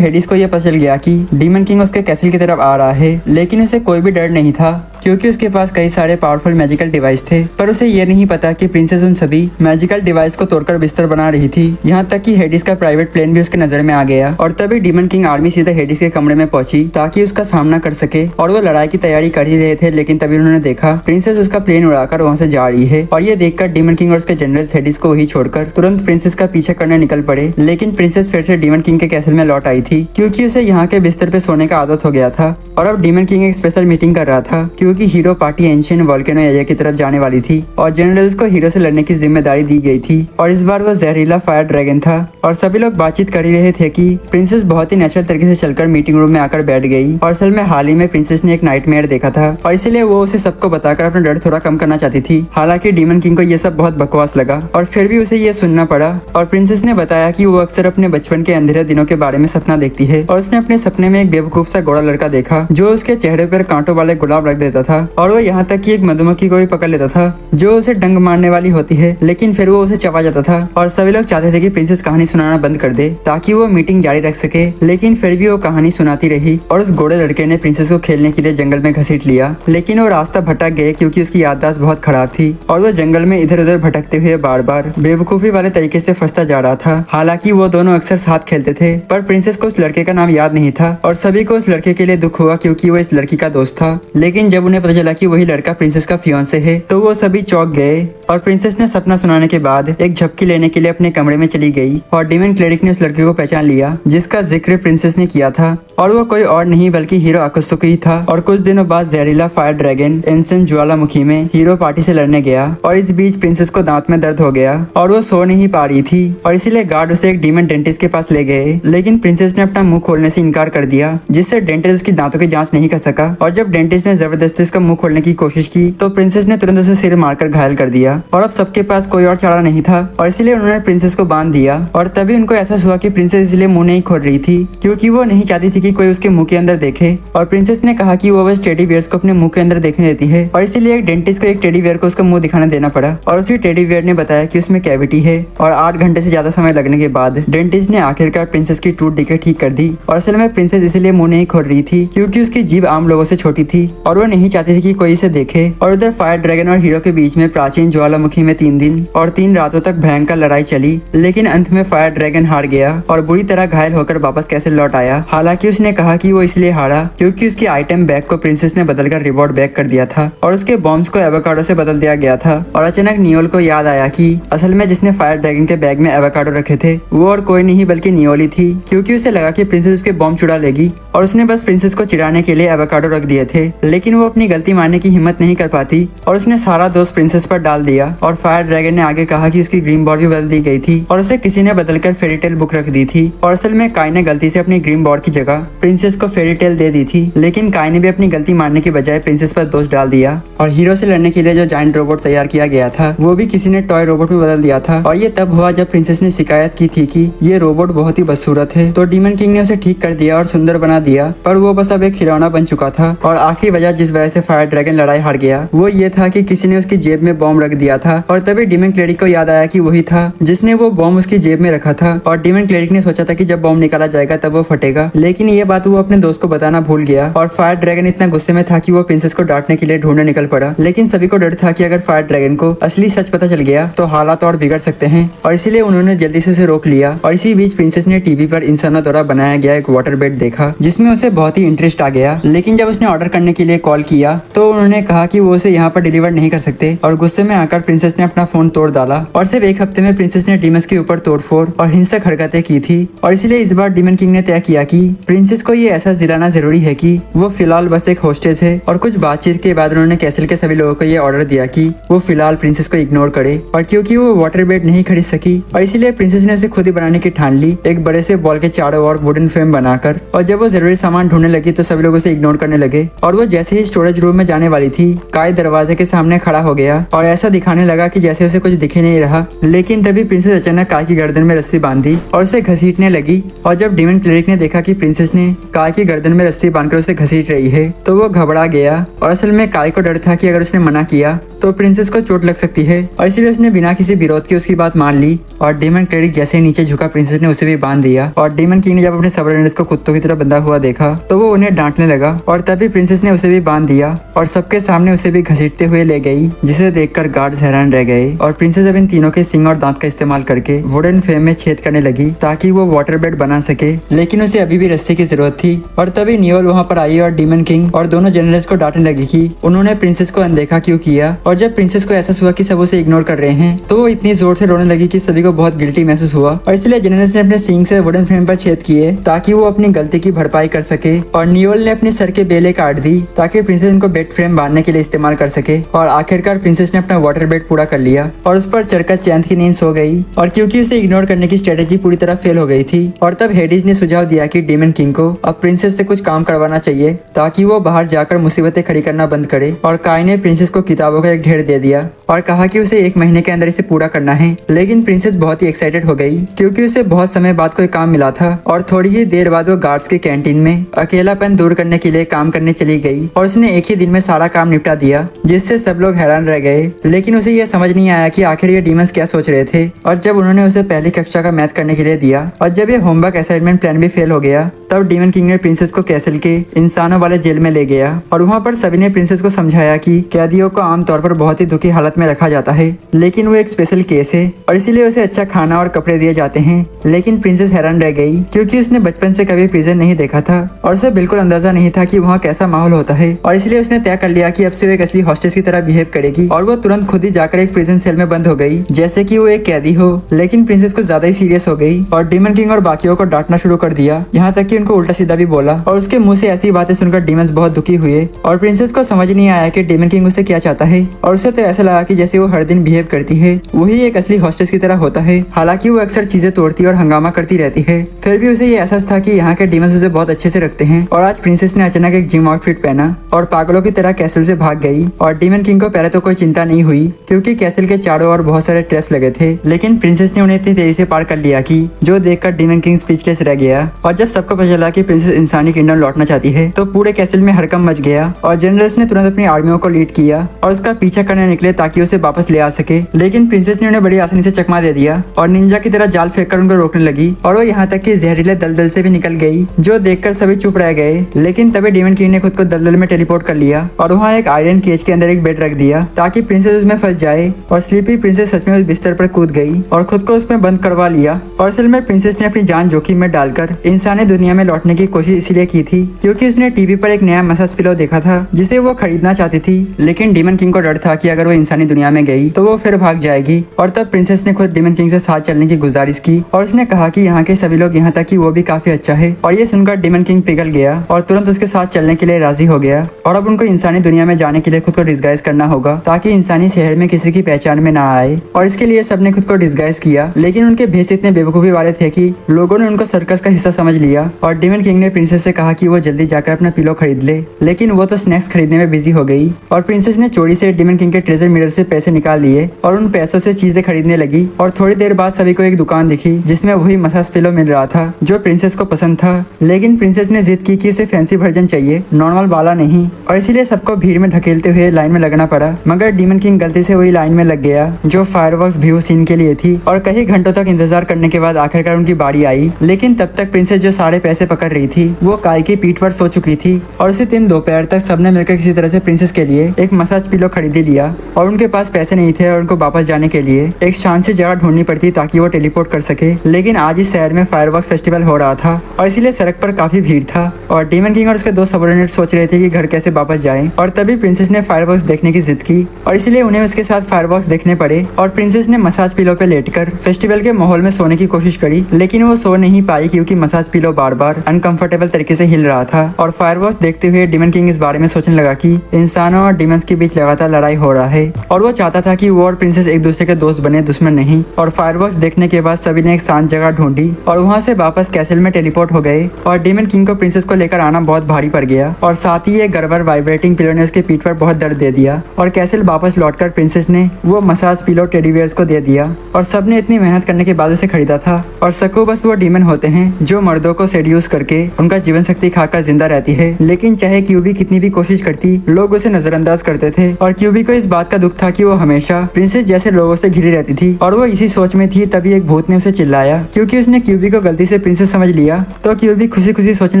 हेडिस को यह पता चल गया कि डीमन किंग उसके कैसल की तरफ आ रहा है, लेकिन उसे कोई भी डर नहीं था क्योंकि उसके पास कई सारे पावरफुल मैजिकल डिवाइस थे। पर उसे ये नहीं पता कि प्रिंसेस उन सभी मैजिकल डिवाइस को तोड़कर बिस्तर बना रही थी। यहाँ तक कि हेडिस का प्राइवेट प्लेन भी उसके नजर में आ गया और तभी डीमन किंग आर्मी सीधे हेडिस के कमरे में पहुंची ताकि उसका सामना कर सके। और वो लड़ाई की तैयारी कर ही रहे थे, लेकिन तभी उन्होंने देखा प्रिंसेस उसका प्लेन उड़ाकर वहाँ से जा रही है। और ये देखकर डीमन किंग और उसके जनरल हेडिस को वही छोड़कर तुरंत प्रिंसेस का पीछा करने निकल पड़े। लेकिन प्रिंसेस फिर से डीमन किंग के कैसल में लौट आई थी क्योंकि उसे यहाँ के बिस्तर पे सोने का आदत हो गया था। और अब डीमन किंग एक स्पेशल मीटिंग कर रहा था क्योंकि hero party ancient volcano area की तरफ जाने वाली थी और जनरल्स को हीरो से लड़ने की जिम्मेदारी दी गई थी। और इस बार वो जहरीला फायर ड्रैगन था। और सभी लोग बातचीत कर ही रहे थे कि प्रिंसेस बहुत ही नेचुरल तरीके से चलकर मीटिंग रूम में आकर बैठ गई। और असल में हाल ही में प्रिंसेस ने एक नाइटमेयर देखा था और इसीलिए वो उसे सबको बताकर अपना डर थोड़ा कम करना चाहती थी। हालांकि डीमन किंग को ये सब बहुत बकवास लगा और फिर भी उसे ये सुनना पड़ा। और प्रिंसेस ने बताया कि वो अक्सर अपने बचपन के अंधेरे दिनों के बारे में सपना देखती है और उसने अपने सपने में एक बेवकूफ सा गोरा लड़का देखा जो उसके चेहरे पर कांटों वाले गुलाब रख देता था। और वो यहाँ तक कि एक मधुमक्खी को भी पकड़ लेता था जो उसे डंग मारने वाली होती है, लेकिन फिर वो उसे चबा जाता था। और सभी लोग चाहते थे कि प्रिंसेस कहानी सुनाना बंद कर दे ताकि वो मीटिंग जारी रख सके, लेकिन फिर भी वो कहानी सुनाती रही। और उस गोरे लड़के ने प्रिंसेस को खेलने के लिए जंगल में घसीट लिया, लेकिन वो रास्ता भटक गए क्योंकि उसकी याददाश्त बहुत खराब थी और वो जंगल में इधर उधर भटकते हुए बार बार बेवकूफी वाले तरीके से फंसता जा रहा था। हालांकि वो दोनों अक्सर साथ खेलते थे, पर प्रिंसेस को उस लड़के का नाम याद नहीं था और सभी को उस लड़के के लिए दुख हुआ क्योंकि वो इस लड़की का दोस्त था। लेकिन जब उन्हें पता चला कि वही लड़का प्रिंसेस का फियांसे है तो वो सभी चौंक गए। और प्रिंसेस ने सपना सुनाने के बाद एक झपकी लेने के लिए अपने कमरे में चली गई और डीमन क्लेरिक ने उस लड़के को पहचान लिया जिसका जिक्र प्रिंसेस ने किया था। और वो कोई और नहीं बल्कि हीरो अकुत्सुकी ही था। और कुछ दिनों बाद जहरीला फायर ड्रैगन एंशिएंट ज्वालामुखी में हीरो पार्टी से लड़ने गया और इस बीच प्रिंसेस को दांत में दर्द हो गया और वो सो नहीं पा रही थी और इसीलिए गार्ड उसे एक डीमन डेंटिस्ट के पास ले गए। लेकिन प्रिंसेस ने अपना मुंह खोलने से इनकार कर दिया जिससे डेंटिस्ट उसकी दांतों की जांच नहीं कर सका। और जब डेंटिस्ट ने जबरदस्ती उसका मुंह खोलने की कोशिश की तो प्रिंसेस ने तुरंत उसे सिर मारकर घायल कर दिया। और अब सबके पास कोई और चारा नहीं था और इसीलिए उन्होंने प्रिंसेस को बांध दिया। और तभी उनको एहसास हुआ कि प्रिंसेस इसलिए मुंह नहीं खोल रही थी क्योंकि वो नहीं चाहती थी कि कोई उसके मुंह के अंदर देखे। और प्रिंसेस ने कहा कि वो बस टेडी बियर्स को अपने मुंह के अंदर देखने देती है और इसीलिए एक डेंटिस्ट को एक टेडी बियर को उसका मुंह दिखाने देना पड़ा। और उसी टेडी बियर ने बताया कि उसमें कैविटी है। और 8 घंटे से ज्यादा समय लगने के बाद डेंटिस्ट ने आखिरकार प्रिंसेस की टूट डिके ठीक कर दी। और असल में प्रिंसेस इसलिए मुंह नहीं खोल रही थी क्योंकि उसकी जीभ आम लोगों से छोटी थी और वो नहीं चाहती थी कि कोई इसे देखे। और उधर फायर ड्रैगन और हीरो के बीच में प्राचीन ज्वालामुखी में 3 दिन और 3 रातों तक भयंकर लड़ाई चली, लेकिन अंत में फायर ड्रैगन हार गया और बुरी तरह घायल होकर वापस कैसे लौट आया। हालांकि उसने कहा कि वो इसलिए हारा क्योंकि उसकी आइटम बैग को प्रिंसेस ने बदलकर रिवॉर्ड बैग कर दिया था और उसके बॉम्ब्स को एवोकाडो से बदल दिया गया था। और अचानक नियोल को याद आया कि असल में जिसने फायर ड्रैगन के बैग में एवोकाडो रखे थे वो और कोई नहीं बल्कि नियोल ही थी क्योंकि उसे लगा कि प्रिंसेस उसके बॉम्ब चुरा लेगी और उसने बस प्रिंसेस को चिढ़ाने के लिए एवोकाडो रख दिए थे। लेकिन वो अपनी गलती मानने की हिम्मत नहीं कर पाती और उसने सारा दोष प्रिंसेस पर डाल दिया। और फायर ड्रैगन ने आगे कहा कि उसकी ग्रीन बॉर्ड भी बदल दी गई थी और उसे किसी ने बदलकर फेरी टेल बुक रख दी थी। और असल में काई ने गलती से अपनी ग्रीन बॉर्ड की जगह प्रिंसेस को फेरी टेल दे दी थी, लेकिन काई ने भी अपनी गलती मानने की बजाय प्रिंसेस पर दोष डाल दिया। और हीरो से लड़ने के लिए जो जायंट रोबोट तैयार किया गया था वो भी किसी ने टॉय रोबोट में बदल दिया था। और ये तब हुआ जब प्रिंसेस ने शिकायत की थी कि ये रोबोट बहुत ही बदसूरत है, तो डीमन किंग ने उसे ठीक कर दिया और सुंदर बना दिया। पर वो बस अब एक खिलौना बन चुका था। और आखिरी वजह जिस वजह से फायर ड्रैगन लड़ाई हार गया वो ये था कि किसी ने उसकी जेब में बॉम्ब रख दिया था। और तभी डीमन क्लेरिक को याद आया कि वही था जिसने वो बॉम्ब उसकी जेब में रखा था। और डीमन क्लेरिक ने सोचा था कि जब बॉम्ब निकाला जाएगा तब वो फटेगा, लेकिन ये बात वो अपने दोस्त को बताना भूल गया। और फायर ड्रैगन इतना गुस्से में था कि वो प्रिंसेस को डांटने के लिए ढूंढने निकल पड़ा। लेकिन सभी को डर था कि अगर फायर ड्रैगन को असली सच पता चल गया तो हालात और बिगड़ सकते हैं और इसीलिए उन्होंने जल्दी से उसे रोक लिया। और इसी बीच प्रिंसेस ने टीवी पर इंसानों द्वारा बनाया गया एक वाटर बेड देखा जिसमें उसे बहुत ही इंटरेस्ट आ गया। लेकिन जब उसने ऑर्डर करने के लिए कॉल किया तो उन्होंने कहा कि वो उसे यहाँ पर डिलीवर नहीं कर सकते। और गुस्से में आकर प्रिंसेस ने अपना फोन तोड़ डाला। और सिर्फ एक हफ्ते में प्रिंसेस ने डीमस के ऊपर तोड़फोड़ और हिंसक हरकतें की थी। और इसलिए इस बार डीमन किंग ने तय किया कि प्रिंसेस को ये एहसास दिलाना जरूरी है कि वो फिलहाल बस एक होस्टेस है। और कुछ बातचीत के बाद उन्होंने कैसल के सभी लोगों को ये ऑर्डर दिया कि वो फिलहाल प्रिंसेस को इग्नोर करे। और क्योंकि वो वाटर बेड नहीं खरीद सकी और इसीलिए प्रिंसेस ने उसे खुद ही बनाने की ठान ली, एक बड़े से बॉल के चारों ओर वुडन फ्रेम बनाकर। और जब वो जरूरी सामान ढूंढने लगी तो सभी लोग उसे इग्नोर करने लगे। और वो जैसे ही स्टोरेज रूम में जाने वाली थी, काय दरवाजे के सामने खड़ा हो गया और ऐसा दिखाने लगा कि जैसे उसे कुछ दिख ही नहीं रहा। लेकिन तभी प्रिंसेस अचानक काय की गर्दन में रस्सी बांध दी और उसे घसीटने लगी। और जब डीमन क्लरिक ने देखा कि प्रिंसेस ने काय की गर्दन में रस्सी बांधकर उसे घसीट रही है, तो वो घबरा गया। और असल में काय को डर था कि अगर उसने मना किया तो प्रिंसेस को चोट लग सकती है, और इसलिए उसने बिना किसी विरोध के उसकी बात मान ली। और डीमन क्लरिक जैसे ही नीचे झुका, प्रिंसेस ने उसे भी बांध दिया। और डीमन किंग ने जब अपने सबऑर्डिनेट्स को कुत्तों की तरह बंधा हुआ देखा तो वो उन्हें डांटने लगा। और तभी प्रिंसेस ने उसे भी बांध दिया और सबके सामने उसे भी घसीटते हुए ले गई, जिसे देखकर गार्ड्स हैरान रह गए। और प्रिंसेस अब इन तीनों के सिंग और दांत का इस्तेमाल करके वुडन फ्रेम में छेद करने लगी ताकि वो वाटर बेड बना सके, लेकिन उसे अभी भी रस्सी की जरूरत थी। और तभी नियोल वहाँ पर आई और डीमन किंग और दोनों जनरल्स को डांटने लगी कि उन्होंने प्रिंसेस को अनदेखा क्यों किया। और जब प्रिंसेस को एहसास हुआ कि सब उसे इग्नोर कर रहे हैं, तो वो इतनी जोर से रोने लगी कि सभी को बहुत गिल्टी महसूस हुआ। और इसलिए जनरल्स ने अपने सींग से वुडन फ्रेम पर छेद किए ताकि वो अपनी गलती की भरपाई कर सके। और नियोल ने अपने सर के बेले काट दी ताकि प्रिंसेस इनको बेड फ्रेम बांधने के लिए इस्तेमाल कर सके। और आखिरकार प्रिंसेस ने अपना वाटर बेड पूरा कर लिया और उस पर चढ़कर चैन की नींद सो गई। और क्योंकि उसे इग्नोर करने की स्ट्रेटेजी पूरी तरह फेल हो गई थी, और तब हेडिस ने सुझाव दिया कि डीमन किंग को अब प्रिंसेस से कुछ काम करवाना चाहिए ताकि वो बाहर जाकर मुसीबतें खड़ी करना बंद करे। और काय ने प्रिंसेस को किताबों का एक ढेर दे दिया और कहा कि उसे 1 महीने के अंदर इसे पूरा करना है। लेकिन प्रिंसेस बहुत ही एक्साइटेड हो गई क्योंकि उसे बहुत समय बाद कोई काम मिला था। और थोड़ी ही देर बाद वो गार्ड्स की कैंटीन में अकेलापन दूर करने के लिए काम करने चली गई और उसने एक ही दिन में सारा काम निपटा दिया, जिससे सब लोग हैरान रह गए। लेकिन उसे यह समझ नहीं आया कि आखिर ये डीमंस क्या सोच रहे थे। और जब उन्होंने उसे पहली कक्षा का मैथ करने के लिए दिया और जब ये होमवर्क असाइनमेंट प्लान भी फेल हो गया, तब डीमन किंग ने प्रिंसेस को कैसल के इंसानों वाले जेल में ले गया। और वहाँ पर सभी ने प्रिंसेस को समझाया कि कैदियों को आमतौर पर बहुत ही दुखी हालत में रखा जाता है, लेकिन वो एक स्पेशल केस है और इसीलिए उसे अच्छा खाना और कपड़े दिए जाते हैं। लेकिन प्रिंसेस हैरान रह गई क्योंकि उसने बचपन से कभी प्रिजन नहीं देखा था और उसे बिल्कुल अंदाजा नहीं था कि वहाँ कैसा माहौल होता है। और इसलिए उसने तय कर लिया कि अब से वो एक असली हॉस्टेस की तरह बिहेव करेगी। और वो तुरंत खुद ही जाकर एक प्रिजन सेल में बंद हो गई जैसे कि वो एक कैदी हो। लेकिन प्रिंसेस को ज्यादा ही सीरियस हो गई और डीमन किंग और बाकियों को डांटना शुरू कर दिया, यहाँ तक कि उनको उल्टा सीधा भी बोला। और उसके मुंह से ऐसी बातें सुनकर डीमंस बहुत दुखी हुए और प्रिंसेस को समझ नहीं आया कि डीमन किंग उसे क्या चाहता है। और उसे तो ऐसा लगा कि जैसे वो हर दिन बिहेव करती है वही एक असली हॉस्टेस की तरह होता है। हालांकि वो अक्सर चीजें तोड़ती और हंगामा करती रहती है, फिर भी उसे ये एहसास था कि यहाँ के डीमंस उसे बहुत अच्छे से रखते हैं। और आज प्रिंसेस ने अचानक एक जिम आउटफिट पहना और पागलों की तरह कैसल से भाग गई। और डीमन किंग को पहले तो कोई चिंता नहीं हुई क्योंकि कैसल के चारों ओर बहुत सारे ट्रैप्स लगे थे, लेकिन प्रिंसेस ने उन्हें इतनी तेजी से पार कर लिया कि जो देखकर डीमन किंग स्पीचलेस रह गया। और जब सबको पता चला कि प्रिंसेस इंसानी किंगडम लौटना चाहती है तो पूरे कैसल में हड़कंप मच गया और जनरल्स ने तुरंत अपनी आर्मियों को लीड किया और उसका पीछा करने निकले ताकि उसे वापस ले आ सके। लेकिन प्रिंसेस ने उन्हें बड़ी आसानी से चकमा दे दिया और निंजा की तरह जाल फेंक कर उनको रोकने लगी और वो यहाँ तक कि जहरीले दलदल से भी निकल गई, जो देखकर सभी चुप रह गए। लेकिन तभी डीमन किंग ने खुद को दलदल में टेलीपोर्ट कर लिया और वहाँ एक आयरन केज के अंदर एक बेड रख दिया ताकि प्रिंसेस उसमें फंस जाए। और स्लीपी प्रिंसेस सच में उस बिस्तर पर कूद गई और खुद को उसमें बंद करवा लिया। और असल में प्रिंसेस ने अपनी जान जोखिम में डालकर इंसानी दुनिया में लौटने की कोशिश इसलिए की थी क्योंकि उसने टीवी पर एक नया मसाज पिलो देखा था जिसे वो खरीदना चाहती थी। लेकिन डीमन किंग को डर था कि अगर वो इंसानी दुनिया में गई तो वो फिर भाग जाएगी। और तब प्रिंसेस ने खुद डीमन किंग से साथ चलने की गुजारिश की और उसने कहा कि यहाँ के सभी लोग यहाँ तक कि वो भी काफी अच्छा है। और ये सुनकर डीमन किंग पिघल गया और तुरंत उसके साथ चलने के लिए राजी हो गया। और अब उनको इंसानी दुनिया में जाने के लिए खुद को डिस्गाइज करना होगा ताकि इंसानी शहर में किसी की पहचान में ना आए। और इसके लिए सबने खुद को डिस्गाइज किया, लेकिन उनके भेष इतने बेवकूफी वाले थे कि लोगों ने उनको सर्कस का हिस्सा समझ लिया। और डीमन किंग ने प्रिंसेस से कहा कि वो जल्दी जाकर अपना पिलो खरीद ले, लेकिन वो तो स्नैक्स खरीदने में बिजी हो गई। और प्रिंसेस ने चोरी से डीमन किंग के ट्रेजर मिरर से पैसे निकाल लिए और उन पैसों से चीजें खरीदने लगी। और थोड़ी देर बाद सभी को एक दुकान दिखी जिसमें वही मसाज पिलो मिल रहा था जो प्रिंसेस को पसंद था। लेकिन प्रिंसेस ने जिद की कि उसे फैंसी वर्जन चाहिए, नॉर्मल वाला नहीं। और इसीलिए सबको भीड़ में ढकेलते हुए लाइन में लगना पड़ा, मगर डीमन किंग गलती से वही लाइन में लग गया जो फायरवर्क्स व्यू सीन के लिए थी। और कई घंटों तक इंतजार करने के बाद आखिरकार उनकी बारी आई। लेकिन तब तक प्रिंसेस जो सारे पैसे पकड़ रही थी वो काय की पीठ पर सो चुकी थी। और उसी दिन दोपहर तक सबने मिलकर किसी तरह से प्रिंसेस के लिए एक मसाज पिलो खरीद लिया। और उनके पास पैसे नहीं थे और उनको वापस जाने के लिए एक शांत सी जगह ढूंढनी पड़ती ताकि वो टेलीपोर्ट कर सके। लेकिन आज इस शहर में फायरवर्क्स फेस्टिवल हो रहा था और इसीलिए सड़क पर काफी भीड़ था। और डीमन किंग और उसके 2 सबऑर्डिनेट सोच रहे थे कि घर कैसे वापस जाएं। और तभी प्रिंसेस ने फायरवर्क्स देखने की जिद की और इसीलिए उन्हें उसके साथ फायरवर्क्स देखने पड़े। और प्रिंसेस ने मसाज पिलो पे लेटकर फेस्टिवल के माहौल में सोने की कोशिश करी, लेकिन वो सो नहीं पाई क्योंकि मसाज पिलो बार बार बार अनकंफर्टेबल तरीके से हिल रहा था। और फायरवॉश देखते हुए डीमन किंग इस बारे में सोचने लगा कि इंसानों और डीमंस के बीच लगातार लड़ाई हो रहा है और वो चाहता था कि वो और प्रिंसेस एक दूसरे के दोस्त बने, दुश्मन नहीं। और फायरवॉश देखने के बाद सभी ने एक शांत जगह ढूंढी और वहाँ से वापस कैसल में टेलीपोर्ट हो गए। और डीमन किंग को प्रिंसेस को लेकर आना बहुत भारी पड़ गया और साथ ही एक गड़बड़ वाइब्रेटिंग पिलो ने उसके पीठ पर बहुत दर्द दे दिया। और कैसल वापस लौटकर प्रिंसेस ने वो मसाज पिलो टेडी बियर्स को दे दिया और सबने इतनी मेहनत करने के बाद उसे खरीदा था। और सकूबस वो डीमन होते हैं जो मर्दों को सेड्यूस करके उनका जीवन शक्ति खाकर जिंदा रहती है। लेकिन चाहे क्यूबी कितनी भी कोशिश करती, लोग उसे नजरअंदाज करते थे। और क्यूबी को इस बात का दुख था कि वो हमेशा प्रिंसेस जैसे लोगों से घिरी रहती थी और वो इसी सोच में थी। तभी एक भूत ने उसे चिल्लाया क्योंकि उसने क्यूबी को गलती से प्रिंसेस समझ लिया। तो क्यूबी खुशी खुशी सोचने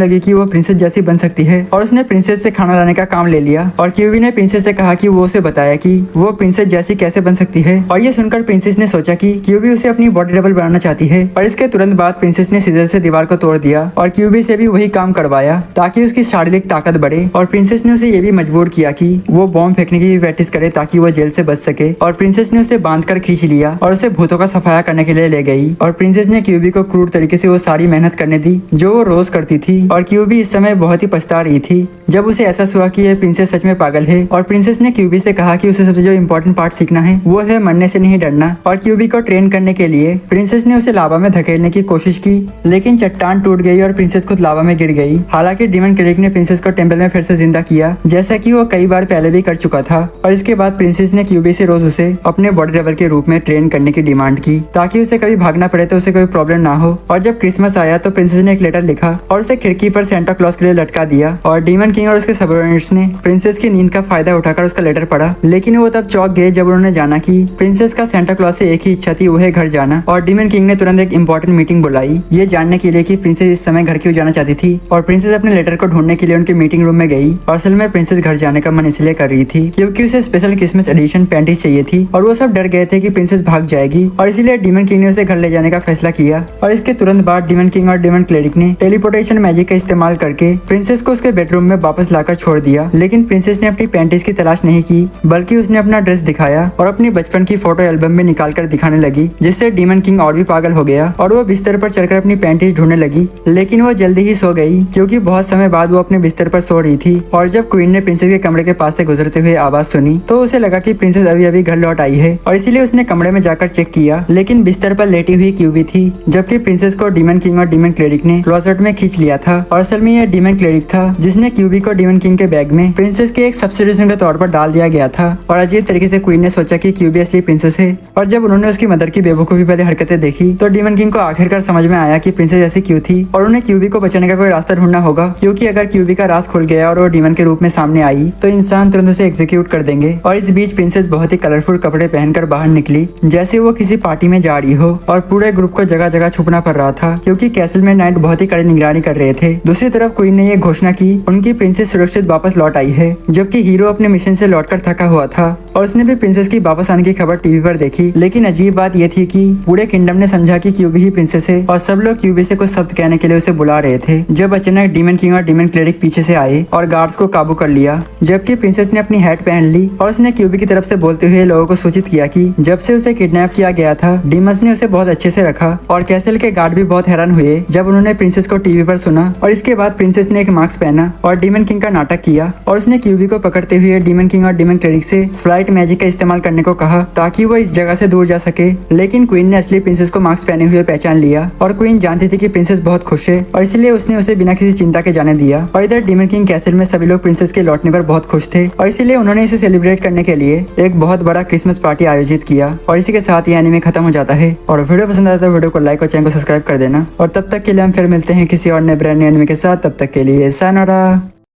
लगी कि वो प्रिंसेस जैसी बन सकती है और उसने प्रिंसेस से खाना लाने का काम ले लिया। और क्यूबी ने प्रिंसेस से कहा कि वो उसे बताया कि वो प्रिंसेस जैसी कैसे बन सकती है। और ये सुनकर प्रिंसेस ने सोचा कि क्यूबी उसे अपनी बॉडी डबल बनाना चाहती है। और इसके तुरंत बाद प्रिंसेस ने सीजर से दीवार को तोड़ दिया और क्यूबी से भी वही काम करवाया ताकि उसकी शारीरिक ताकत बढ़े। और प्रिंसेस ने उसे ये भी मजबूर किया कि वो बॉम्ब फेंकने की भी प्रैक्टिस करे ताकि वो जेल से बच सके। और प्रिंसेस ने उसे बांधकर खींच लिया और उसे भूतों का सफाया करने के लिए ले गई। और प्रिंसेस ने क्यूबी को क्रूर तरीके से वो सारी मेहनत करने दी जो वो रोज करती थी। और क्यूबी इस समय बहुत ही पछता रही थी जब उसे एहसास हुआ कि ये प्रिंसेस सच में पागल है। और प्रिंसेस ने क्यूबी से कहा कि उसे सबसे जो इम्पोर्टेंट पार्ट सीखना है वो है मरने से नहीं डरना। और क्यूबी को ट्रेन करने के लिए प्रिंसेस ने उसे लावा में धकेलने की कोशिश की लेकिन चट्टान टूट गई और प्रिंसेस खुद लावा में गिर गई। हालांकि डीमन क्रेडिक ने प्रिंसेस को टेंपल में फिर से जिंदा किया जैसा कि वो कई बार पहले भी कर चुका था। और इसके बाद प्रिंसेस ने क्यूबी से रोज उसे अपने बॉडी डबल के रूप में ट्रेन करने की डिमांड की ताकि उसे कभी भागना पड़े तो उसे कोई प्रॉब्लम ना हो। और जब क्रिसमस आया तो प्रिंसेस ने एक लेटर लिखा और उसे खिड़की पर सेंटा क्लॉज के लिए लटका दिया। और डीमन किंग और उसके सबऑर्डिनेट्स ने प्रिंसेस की नींद का फायदा उठाकर उसका लेटर पढ़ा। लेकिन वो तब चौंक गए जब उन्होंने जाना कि प्रिंसेस का सेंटा क्लॉज से एक ही इच्छा थी, वो है घर जाना। और डीमन किंग ने तुरंत एक इंपॉर्टेंट मीटिंग बुलाई ये जानने के लिए कि प्रिंसेस इस समय घर क्यों जाना चाहती थी। और प्रिंसेस अपने लेटर को ढूंढने के लिए उनके मीटिंग रूम में गई। और असल में प्रिंसेस घर जाने का मन इसलिए कर रही थी क्योंकि उसे स्पेशल क्रिसमस एडिशन पैंटीज चाहिए थी। और वो सब डर गए थे कि प्रिंसेस भाग जाएगी और इसीलिए डीमन किंग ने उसे घर ले जाने का फैसला किया। और इसके तुरंत बाद डीमन किंग और डीमन क्लेरिक ने टेलीपोर्टेशन मैजिक का इस्तेमाल करके प्रिंसेस को उसके बेडरूम में वापस लाकर छोड़ दिया। लेकिन प्रिंसेस ने अपनी पैंटीज की तलाश नहीं की बल्कि उसने अपना ड्रेस दिखाया और अपनी बचपन की फोटो एल्बम में निकाल कर दिखाने लगी जिससे डीमन किंग और भी पागल हो गया और वो बिस्तर पर चढ़कर अपनी पैंटीज ढूंढने लगी। लेकिन वो जल्दी ही सो गई क्योंकि बहुत समय बाद वो अपने बिस्तर पर सो रही थी। और जब क्वीन ने प्रिंसेस के कमरे के पास से गुजरते हुए आवाज सुनी तो उसे लगा कि प्रिंसेस अभी अभी घर लौट आई है और इसीलिए उसने कमरे में जाकर चेक किया। लेकिन बिस्तर पर लेटी हुई क्यूबी थी जबकि प्रिंसेस को डीमन किंग और डीमन क्लेरिक ने क्लोजेट में खींच लिया था। और असल में यह डीमन क्लेरिक था जिसने क्यूबी को डीमन किंग के बैग में प्रिंसेस के एक सब्स्टिट्यूशन के तौर पर डाल दिया गया था। और अजीब तरीके से क्वीन ने सोचा कि क्यूबी असली प्रिंसेस है। और जब उन्होंने उसकी मदर की बेवकूफी वाली हरकतें देखी तो डीमन किंग को आखिरकार समझ में आया कि प्रिंसेस ऐसी क्यों थी और उन्हें क्यूबी को बचाने का कोई रास्ता ढूंढना होगा क्योंकि अगर क्यूबी का राज खुल गया और वो डीमन के रूप में सामने आई तो इंसान तुरंत उसे एग्जीक्यूट कर देंगे। और इस बीच प्रिंसेस बहुत ही कलरफुल कपड़े पहनकर बाहर निकली जैसे वो किसी पार्टी में जा रही हो। और पूरे ग्रुप को जगह जगह छुपना पड़ रहा था क्योंकि कैसल में नाइट बहुत ही कड़ी निगरानी कर रहे थे। दूसरी तरफ क्वीन ने यह घोषणा की उनकी प्रिंसेस सुरक्षित वापस लौट आई है जबकि हीरो अपने मिशन से लौटकर थका हुआ था और उसने भी प्रिंसेस की वापस आने की खबर टीवी पर देखी। लेकिन अजीब बात यह थी कि पूरे किंगडम ने समझा कि क्यूबी ही प्रिंसेस है और सब लोग क्यूबी से कुछ शब्द कहने के लिए उसे बुला रहे थे जब अचानक डीमन किंग और डीमन क्लेरिक पीछे से आए और गार्ड्स को काबू कर लिया। जबकि प्रिंसेस ने अपनी हैट पहन ली और उसने क्यूबी की तरफ से बोलते हुए लोगों को सूचित किया कि जब से उसे किडनैप किया गया था डीमंस ने उसे बहुत अच्छे से रखा। और कैसल के गार्ड भी बहुत हैरान हुए जब उन्होंने प्रिंसेस को टीवी पर सुना। और इसके बाद प्रिंसेस ने एक मास्क पहना और डीमन किंग का नाटक किया और उसने क्यूबी को पकड़ते हुए डीमन किंग और डीमन क्लेरिक से फ्लाइट मैजिक का इस्तेमाल करने को कहा ताकि वो इस जगह से दूर जा सके। लेकिन क्वीन ने असली प्रिंसेस को मास्क पहने हुए पहचान लिया और क्वीन जानती थी कि प्रिंसेस बहुत खुश है और इसलिए उसने उसे बिना किसी चिंता के जाने दिया। और इधर डीमन किंग कैसल में सभी लोग प्रिंसेस के लौटने पर बहुत खुश थे और इसीलिए उन्होंने इसे सेलिब्रेट करने के लिए एक बहुत बड़ा क्रिसमस पार्टी आयोजित किया। और इसी के साथ ये एनीमे खत्म हो जाता है। और वीडियो पसंद आता है तो वीडियो को लाइक और चैनल को सब्सक्राइब कर देना। और तब तक के लिए हम फिर मिलते हैं किसी और नए ब्रांड न्यू एनीमे के साथ। तब तक के लिए सायोनारा।